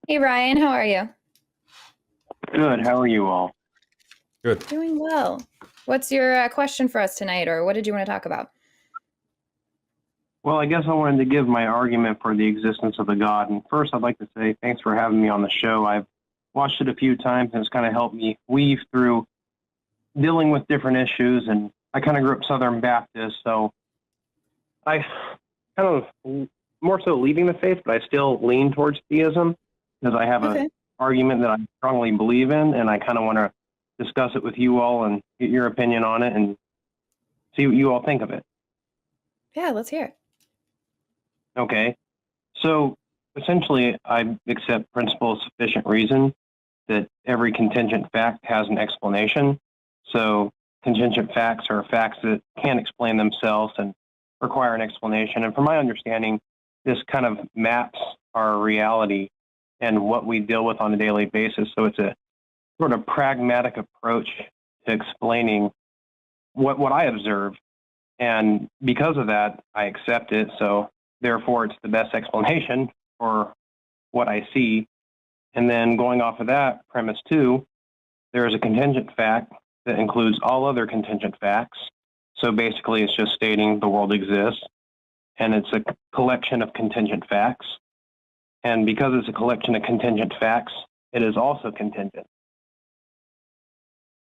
Hey Ryan, how are you? Good. How are you all? Good. Doing well. What's your question for us tonight, or what did you want to talk about? Well, I guess I wanted to give my argument for the existence of a God. And first, I'd like to say thanks for having me on the show. I've watched it a few times, and it's kind of helped me weave through dealing with different issues. And I kind of grew up Southern Baptist, so I kind of more so leaving the faith, but I still lean towards theism because I have a Okay. argument that I strongly believe in, and I kind of want to discuss it with you all and get your opinion on it and see what you all think of it. Yeah, let's hear it. Okay. So essentially, I accept principle of sufficient reason that every contingent fact has an explanation. So contingent facts are facts that can't explain themselves and require an explanation. And from my understanding, this kind of maps our reality and what we deal with on a daily basis. So it's a sort of pragmatic approach to explaining what I observe. And because of that, I accept it. So therefore, it's the best explanation for what I see. And then going off of that, premise two, there is a contingent fact that includes all other contingent facts. So basically, it's just stating the world exists, and it's a collection of contingent facts. And because it's a collection of contingent facts, it is also contingent.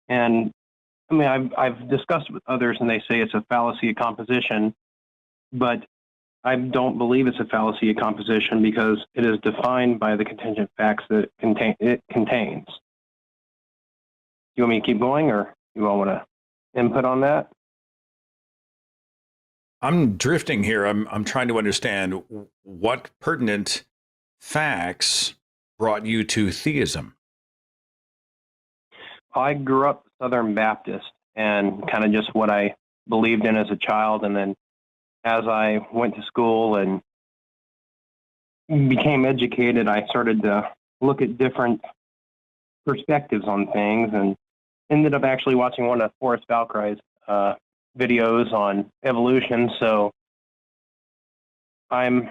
And I mean, I've discussed it with others, and they say it's a fallacy of composition, but I don't believe it's a fallacy of composition because it is defined by the contingent facts that it contains. You want me to keep going, or you all want to input on that? I'm drifting here. I'm trying to understand what pertinent facts brought you to theism. I grew up Southern Baptist and kind of just what I believed in as a child. And then as I went to school and became educated, I started to look at different perspectives on things and ended up actually watching one of Forrest Valkray's videos on evolution. So I'm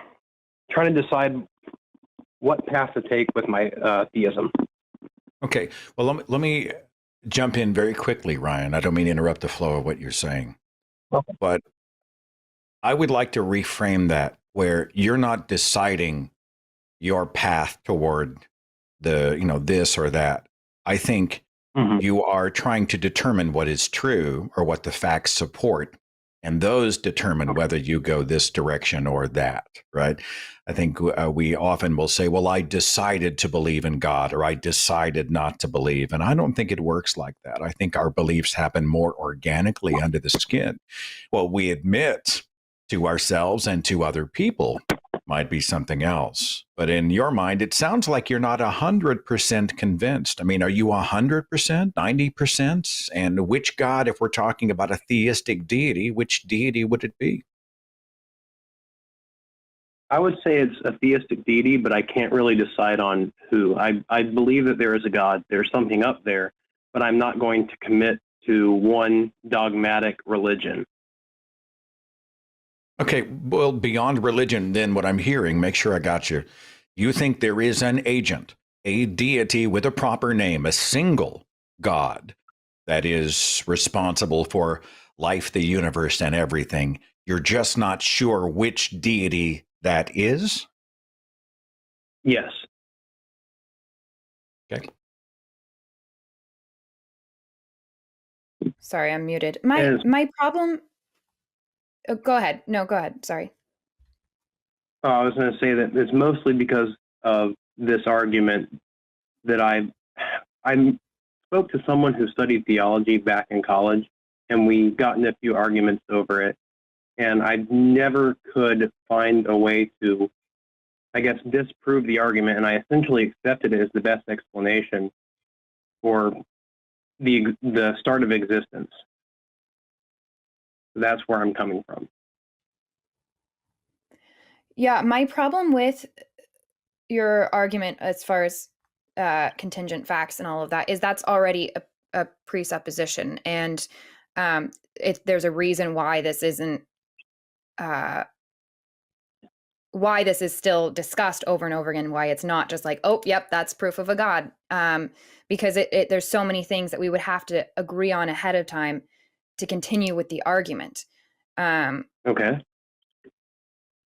trying to decide what path to take with my theism. Okay. Well, let me jump in very quickly, Ryan. I don't mean to interrupt the flow of what you're saying, Okay. but I would like to reframe that where you're not deciding your path toward this or that. I think Mm-hmm. you are trying to determine what is true or what the facts support, and those determine Okay. whether you go this direction or that, right? I think we often will say, well, I decided to believe in God or I decided not to believe. And I don't think it works like that. I think our beliefs happen more organically under the skin. Well, we admit to ourselves and to other people might be something else. But in your mind, it sounds like you're not 100% convinced. I mean, are you 100%, 90%? And which God, if we're talking about a theistic deity, which deity would it be? I would say it's a theistic deity, but I can't really decide on who. I believe that there is a God. There's something up there, but I'm not going to commit to one dogmatic religion. Okay, well, beyond religion, then what I'm hearing, make sure I got you. You think there is an agent, a deity with a proper name, a single God that is responsible for life, the universe, and everything. You're just not sure which deity that is? Yes. Okay. Sorry, I'm muted. My As my problem. Oh, go ahead. No, go ahead. Sorry. I was going to say that it's mostly because of this argument that I spoke to someone who studied theology back in college, and we got in a few arguments over it. And I never could find a way to, I guess, disprove the argument. And I essentially accepted it as the best explanation for the start of existence. That's where I'm coming from. Yeah, my problem with your argument as far as contingent facts and all of that is that's already a presupposition, and there's a reason why this isn't uh, why this is still discussed over and over again, why it's not just like, oh, yep, that's proof of a God. Because there's so many things that we would have to agree on ahead of time to continue with the argument. Okay.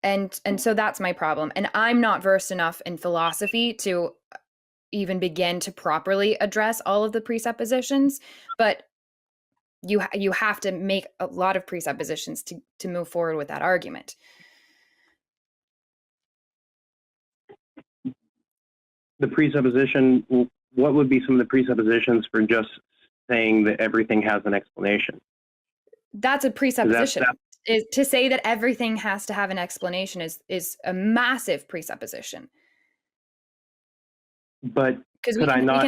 And so that's my problem. And I'm not versed enough in philosophy to even begin to properly address all of the presuppositions, but you have to make a lot of presuppositions to move forward with that argument. The presupposition, what would be some of the presuppositions for just saying that everything has an explanation? That's a presupposition. Is to say that everything has to have an explanation is a massive presupposition. But because could I not?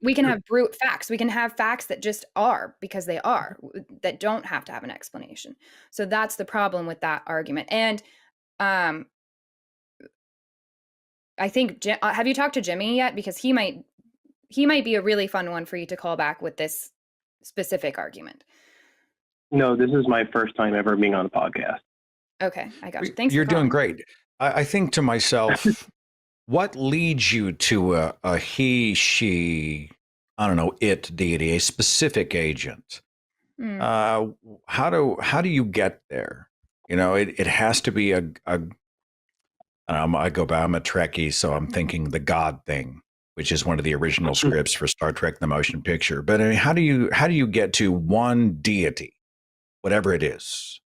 we can have brute facts. We can have facts that just are because they are, that don't have to have an explanation. So that's the problem with that argument. And I think have you talked to Jimmy yet? Because he might be a really fun one for you to call back with this specific argument. No, this is my first time ever being on a podcast. Okay, I got you. Thanks. You're doing great. I think to myself, what leads you to a he, she, I don't know, it deity, a specific agent? How do you get there? You know, it has to be I go by, I'm a Trekkie, so I'm thinking the God thing, which is one of the original scripts for Star Trek: The Motion Picture. But I mean, how do you get to one deity, whatever it is?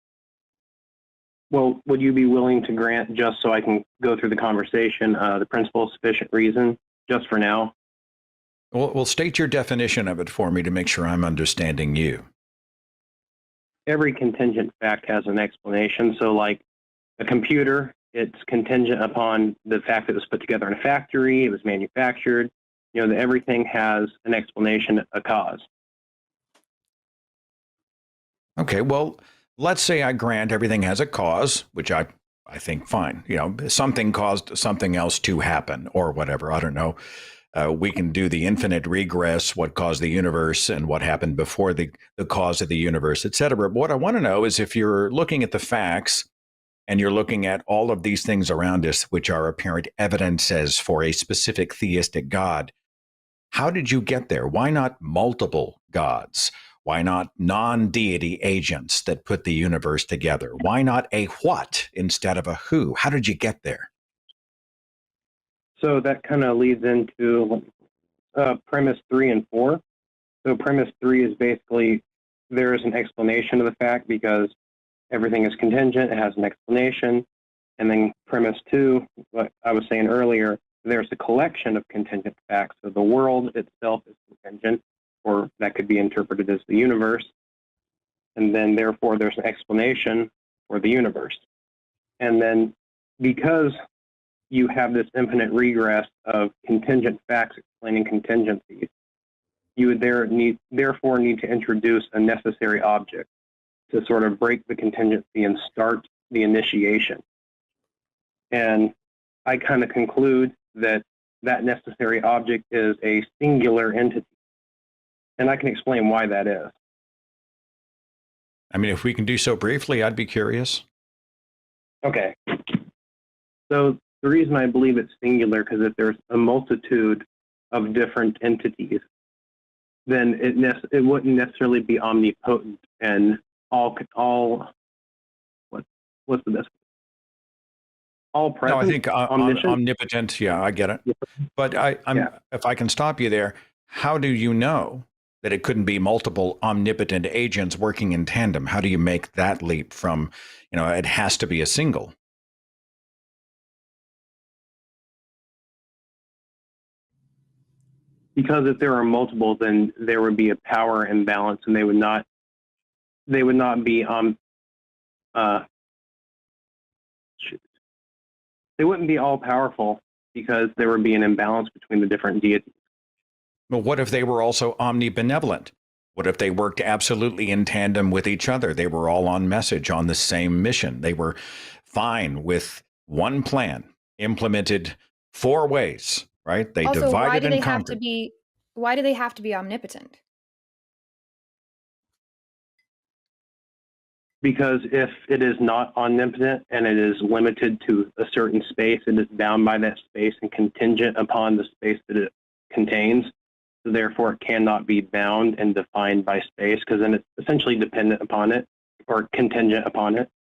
Well, would you be willing to grant, just so I can go through the conversation, the principle of sufficient reason, just for now? Well, state your definition of it for me to make sure I'm understanding you. Every contingent fact has an explanation. So like a computer, it's contingent upon the fact that it was put together in a factory, it was manufactured, you know, that everything has an explanation, a cause. Okay, well, let's say I grant everything has a cause, which I think fine. You know, something caused something else to happen or whatever. I don't know. We can do the infinite regress, what caused the universe and what happened before the cause of the universe, et cetera. But what I want to know is if you're looking at the facts and you're looking at all of these things around us, which are apparent evidences for a specific theistic God, how did you get there? Why not multiple gods? Why not non-deity agents that put the universe together? Why not a what instead of a who? How did you get there? So that kind of leads into premise 3 and 4. So premise 3 is basically there is an explanation of the fact because everything is contingent, it has an explanation. And then premise 2, what I was saying earlier, there's a collection of contingent facts. So the world itself is contingent, or that could be interpreted as the universe. And then therefore there's an explanation for the universe. And then because you have this infinite regress of contingent facts explaining contingencies, you would therefore need to introduce a necessary object to sort of break the contingency and start the initiation. And I kind of conclude that that necessary object is a singular entity. And I can explain why that is. I mean, if we can do so briefly, I'd be curious. Okay. So the reason I believe it's singular, because if there's a multitude of different entities, then it wouldn't necessarily be omnipotent and what's the best? All present. No, I think omnipotent. Yeah, I get it. But if I can stop you there, how do you know that it couldn't be multiple omnipotent agents working in tandem? How do you make that leap from, it has to be a single? Because if there are multiple, then there would be a power imbalance, and they would not be they wouldn't be all powerful because there would be an imbalance between the different deities. But what if they were also omnibenevolent? What if they worked absolutely in tandem with each other? They were all on message, on the same mission. They were fine with one plan implemented 4 ways, right? They also, divided and conquered. Why do they have to be omnipotent? Because if it is not omnipotent and it is limited to a certain space, it is bound by that space and contingent upon the space that it contains. So therefore, it cannot be bound and defined by space, because then it's essentially dependent upon it or contingent upon it.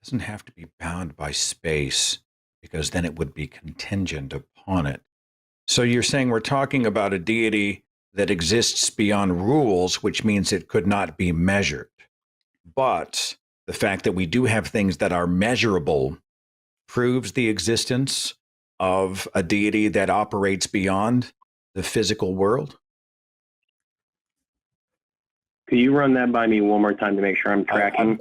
Doesn't have to be bound by space, because then it would be contingent upon it. So you're saying we're talking about a deity that exists beyond rules, which means it could not be measured. But the fact that we do have things that are measurable proves the existence of a deity that operates beyond the physical world. Could you run that by me one more time to make sure I'm tracking?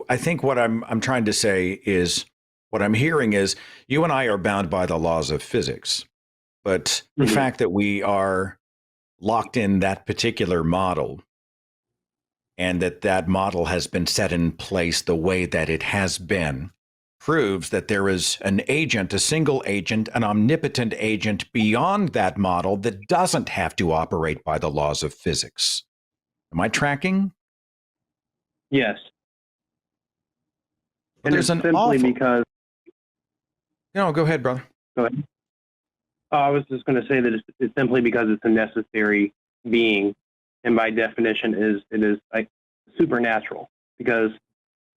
I think what I'm trying to say is, what I'm hearing is, you and I are bound by the laws of physics, but the fact that we are locked in that particular model, and that model has been set in place the way that it has been, proves that there is an agent, a single agent, an omnipotent agent beyond that model that doesn't have to operate by the laws of physics. Am I tracking? Yes. Well, there's it's simply because. No, go ahead, brother. Go ahead. I was just going to say that it's simply because it's a necessary being, and by definition it is like supernatural, because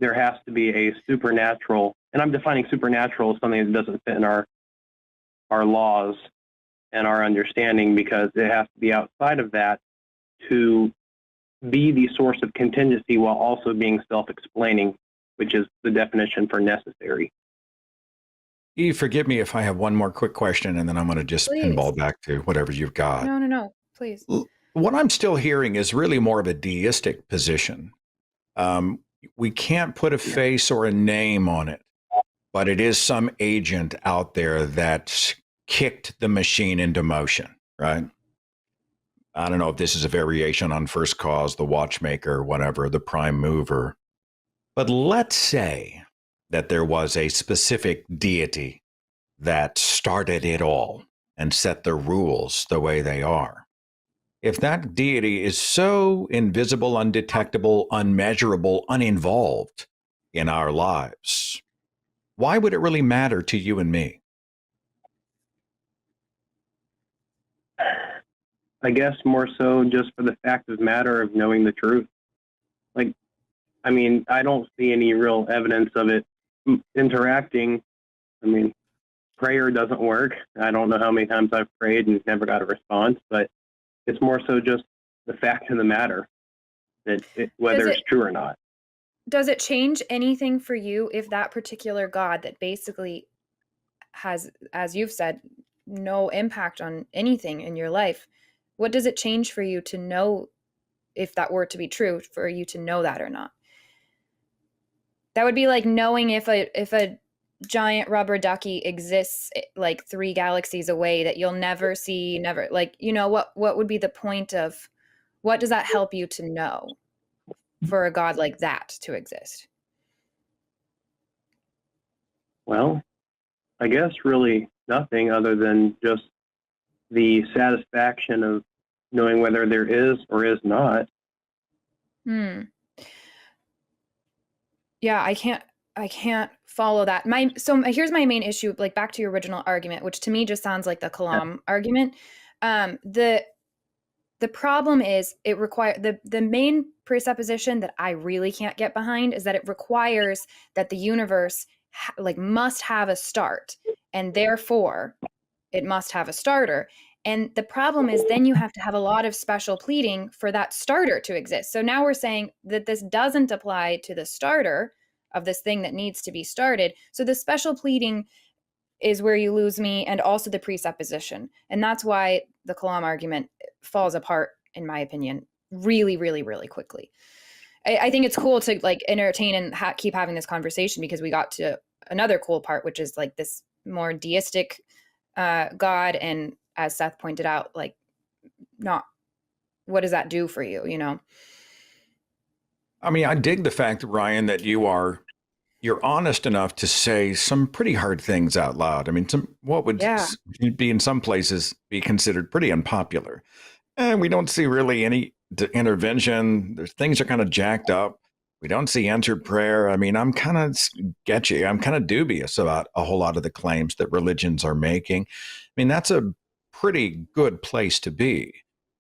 there has to be a supernatural, and I'm defining supernatural as something that doesn't fit in our laws and our understanding, because it has to be outside of that to be the source of contingency while also being self-explaining, which is the definition for necessary. Eve, forgive me if I have one more quick question, and then I'm going to just pinball back to whatever you've got. No, please. What I'm still hearing is really more of a deistic position. We can't put a face or a name on it, but it is some agent out there that kicked the machine into motion, right? I don't know if this is a variation on first cause, the watchmaker, whatever, the prime mover. But let's say that there was a specific deity that started it all and set the rules the way they are. If that deity is so invisible, undetectable, unmeasurable, uninvolved in our lives, why would it really matter to you and me? I guess more so just for the fact of matter of knowing the truth. Like, I mean, I don't see any real evidence of it interacting. I mean, prayer doesn't work. I don't know how many times I've prayed and never got a response, but it's more so just the fact of the matter, that whether it's true or not. Does it change anything for you if that particular God that basically has, as you've said, no impact on anything in your life, what does it change for you to know, if that were to be true, for you to know that or not? That would be like knowing if a giant rubber ducky exists like 3 galaxies away that you'll never see, never, like, what would be the point of, what does that help you to know for a God like that to exist? Well, I guess really nothing other than just the satisfaction of knowing whether there is or is not. Yeah, I can't follow that. So here's my main issue, like back to your original argument, which to me just sounds like the Kalam argument. The problem is it requires the main presupposition that I really can't get behind is that it requires that the universe must have a start, and therefore it must have a starter. And the problem is then you have to have a lot of special pleading for that starter to exist. So now we're saying that this doesn't apply to the starter of this thing that needs to be started. So the special pleading is where you lose me, and also the presupposition. And that's why the Kalam argument falls apart, in my opinion, really, really, really quickly. I think it's cool to entertain and keep having this conversation, because we got to another cool part, which is like this more deistic God. And as Seth pointed out, not what does that do for you, I mean, I dig the fact, Ryan, that you're honest enough to say some pretty hard things out loud. I mean, what would be in some places be considered pretty unpopular. And we don't see really the intervention. Things are kind of jacked up. We don't see answered prayer. I mean, I'm kind of sketchy. I'm kind of dubious about a whole lot of the claims that religions are making. I mean, that's a pretty good place to be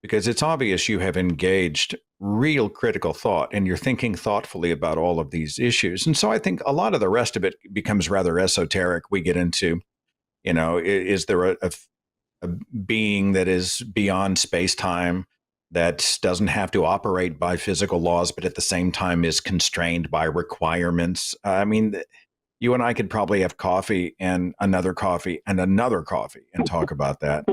because it's obvious you have engaged real critical thought and you're thinking thoughtfully about all of these issues. And so I think a lot of the rest of it becomes rather esoteric. We get into, is there a being that is beyond space time that doesn't have to operate by physical laws, but at the same time is constrained by requirements? I mean, you and I could probably have coffee and another coffee and another coffee and talk about that.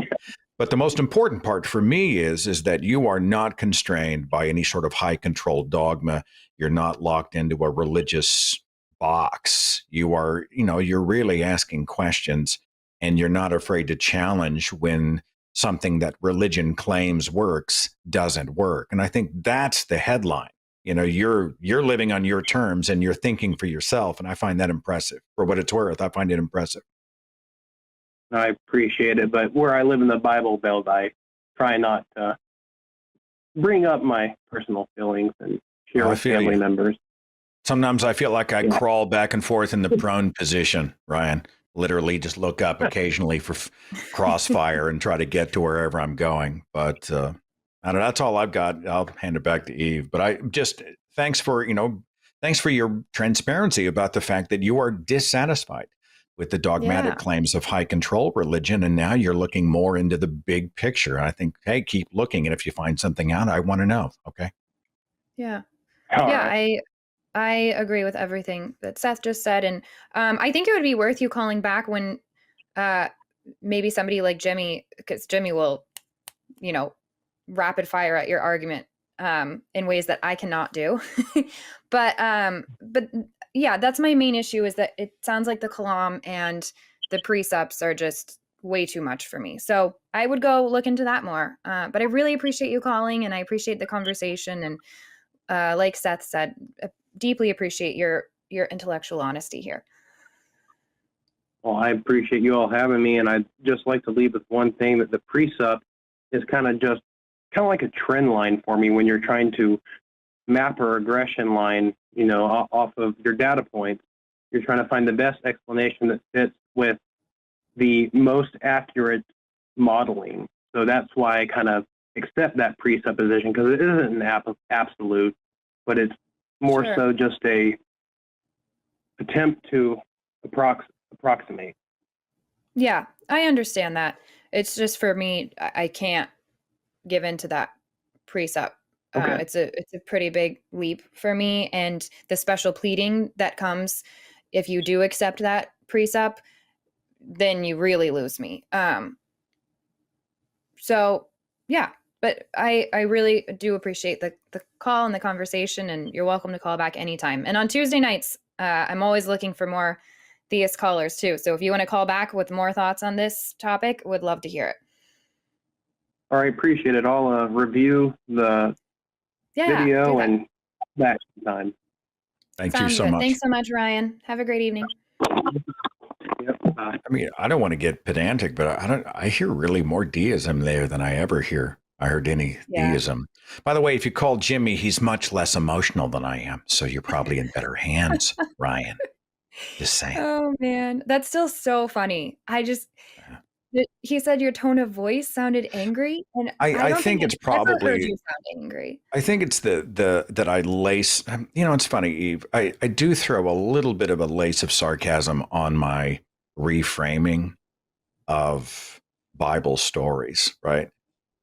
But the most important part for me is that you are not constrained by any sort of high control dogma. You're not locked into a religious box. You are, you're really asking questions and you're not afraid to challenge when something that religion claims works doesn't work. And I think that's the headline. You're living on your terms and you're thinking for yourself. And I find that impressive. For what it's worth, I find it impressive. I appreciate it, but where I live in the Bible Belt, I try not to bring up my personal feelings and share with family members. Sometimes I feel like I crawl back and forth in the prone position, Ryan. Literally just look up occasionally for crossfire and try to get to wherever I'm going. But I don't know, that's all I've got. I'll hand it back to Eve. But I just thanks for your transparency about the fact that you are dissatisfied with the dogmatic claims of high control religion. And now you're looking more into the big picture. And I think, hey, keep looking. And if you find something out, I want to know. Okay. Yeah. All yeah. right. I agree with everything that Seth just said. And I think it would be worth you calling back when maybe somebody like Jimmy, because Jimmy will, rapid fire at your argument in ways that I cannot do. But yeah, that's my main issue is that it sounds like the kalam and the precepts are just way too much for me. So I would go look into that more. But I really appreciate you calling and I appreciate the conversation. And like Seth said, deeply appreciate your intellectual honesty here. Well, I appreciate you all having me. And I'd just like to leave with one thing, that the precept is kind of like a trend line for me when you're trying to map a regression line, off of your data points. You're trying to find the best explanation that fits with the most accurate modeling. So that's why I kind of accept that presupposition, because it isn't an absolute, but it's more so just a attempt to approximate. Yeah, I understand that. It's just for me, I can't give into that precept. Okay. It's a pretty big leap for me, and the special pleading that comes if you do accept that precept, then you really lose me. So yeah, but I really do appreciate the call and the conversation, and you're welcome to call back anytime. And on Tuesday nights, I'm always looking for more theist callers too. So if you want to call back with more thoughts on this topic, would love to hear it. All right, appreciate it. I'll review the video and back time. Thank you so good. much. Thanks so much, Ryan. Have a great evening. Yep. I mean, I don't want to get pedantic, but I hear really more deism there than I ever heard any theism. By the way, if you call Jimmy, he's much less emotional than I am. So you're probably in better hands, Ryan. Just saying. Oh man, that's still so funny. He said your tone of voice sounded angry, and I think it's probably ever heard you sound angry. I think it's that I lace. It's funny, Eve. I do throw a little bit of a lace of sarcasm on my reframing of Bible stories, right?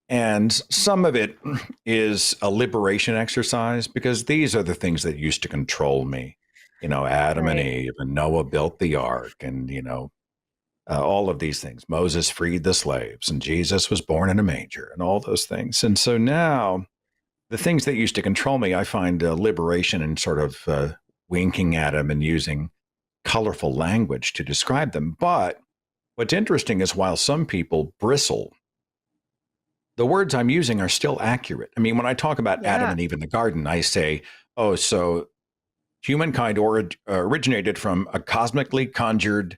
And some of it is a liberation exercise, because these are the things that used to control me. Adam and Eve, and Noah built the ark, and all of these things. Moses freed the slaves, and Jesus was born in a manger, and all those things. And so now the things that used to control me, I find liberation in sort of winking at them and using colorful language to describe them. But what's interesting is, while some people bristle, the words I'm using are still accurate. I mean, when I talk about Adam and Eve in the garden, I say, oh, so humankind originated from a cosmically conjured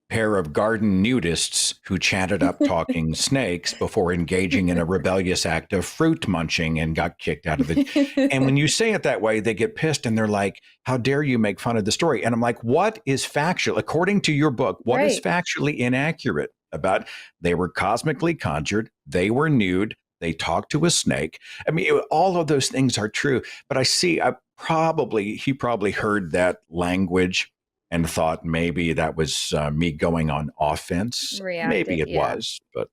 pair of garden nudists who chatted up talking snakes before engaging in a rebellious act of fruit munching and got kicked out of the. And when you say it that way, they get pissed and they're like, how dare you make fun of the story? And I'm like, what is factual? According to your book, what is factually inaccurate about they were cosmically conjured, they were nude, they talked to a snake? I mean, all of those things are true. But he probably heard that language and thought maybe that was me going on offense. Maybe it was, but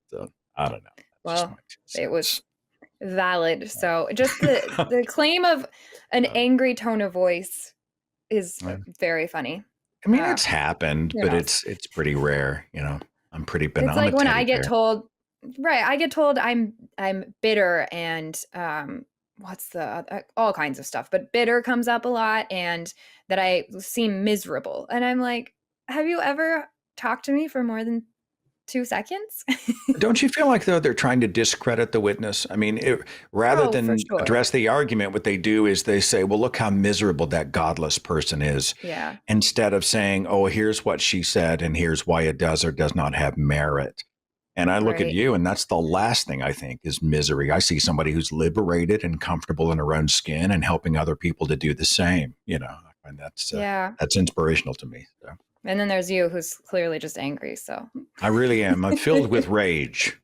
I don't know. Well, it was valid. So just the claim of an angry tone of voice is very funny. I mean, it's happened, but it's pretty rare. You know, I'm pretty banana. It's like when I get told, I get told I'm bitter and what's the all kinds of stuff, but bitter comes up a lot, and that I seem miserable. And I'm like, have you ever talked to me for more than 2 seconds? Don't you feel like, though, they're trying to discredit the witness? I mean, rather than address the argument, what they do is they say, well, look how miserable that godless person is. Yeah. Instead of saying, oh, here's what she said and here's why it does or does not have merit. And I look at you, and that's the last thing I think is misery. I see somebody who's liberated and comfortable in her own skin and helping other people to do the same. You know, and that's inspirational to me. So. And then there's you, who's clearly just angry. So I really am. I'm filled with rage.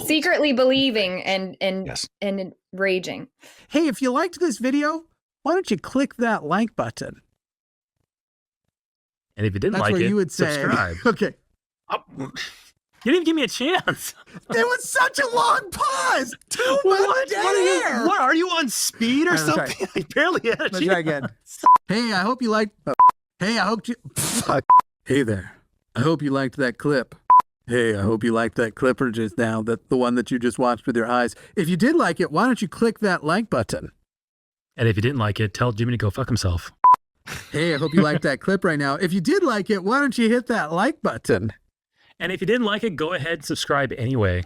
Secretly believing and raging. Hey, if you liked this video, why don't you click that like button? And if you didn't That's like what it, you would say. subscribe. Okay. You didn't even give me a chance. There was such a long pause. Too much air. What are you on speed or something? I barely had a chance. Let's try again. Hey, I hope you liked. Hey, I hope you. Fuck. Hey there. I hope you liked that clip. Hey, I hope you liked that clipper just now. The one that you just watched with your eyes. If you did like it, why don't you click that like button? And if you didn't like it, tell Jimmy to go fuck himself. Hey, I hope you liked that clip right now. If you did like it, why don't you hit that like button? And if you didn't like it, go ahead and subscribe anyway.